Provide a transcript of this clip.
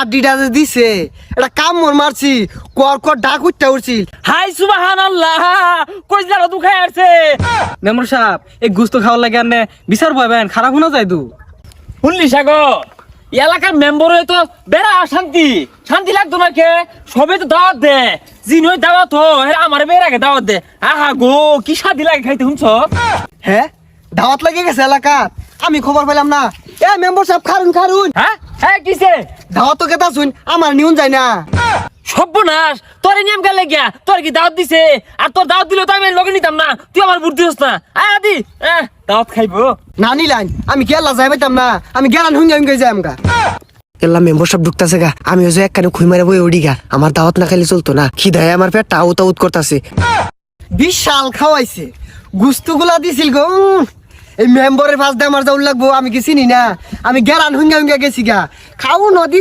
আডিটা যে দিছে এটা কাম মর মারছি কর কর ডাক উঠতে উঠছিল। হাই সুবহানাল্লাহ, কই জানো দুখাই আসছে। মেম্বার সাহেব এই গুস্ত খাওয়ার লাগে আনে বিচার পাবেন, খারাপ শোনা যায় তো। শুনলি সাগর, এলাকার মেম্বার হয়ে তো বেড়া শান্তি শান্তি লাগতো না কে? সবে তো দাওয়াত দে, জিন হয়ে দাওয়াত হো, আমার বেড়াকে দাওয়াত দে। আহা গো কি শান্তি লাগে খাইতে, শুনছ? হ্যাঁ দাওয়াত লাগে গেছে এলাকা, আমি খবর পেলাম না। এ মেম্বার সাহেব খারুন খারুন, হ্যাঁ হ্যাঁ কিসে দাওয়াত তো কেতা শুন আমার নিউন যায় না। সর্বনাশ, তোর নিয়ম গেলে গিয়া তোর কি দাওয়াত দিছে? আর তোর দাওয়াত দিলে তো আমি লগে নিতাম না, তুই আমার বুদ্ধি হস না। আদি দাওয়াত খাইবো না নিলাইন আমি কেলা যাই পাইতাম না, আমি গেলান হুঙ্গা হুঙ্গা যাই আমগা। কেলা মেম্বার সব ঢুকতাছে গা, আমি ওই যে এক কানে খুই মারে বই উড়ি গা, আমার দাওয়াত না খাইলে চলতো না, খিদায় আমার পেটটা আউত আউত করতেছে। বিশাল খাওয়াইছে, গুস্তুগুলা দিছিল গো। এই মেম্বারের পাশ দিয়ে আমার যাওয়ার লাগবো, আমি কি চিনি না, আমি গেলান হুঙ্গা হুঙ্গা গেছি গা, খাও নদী।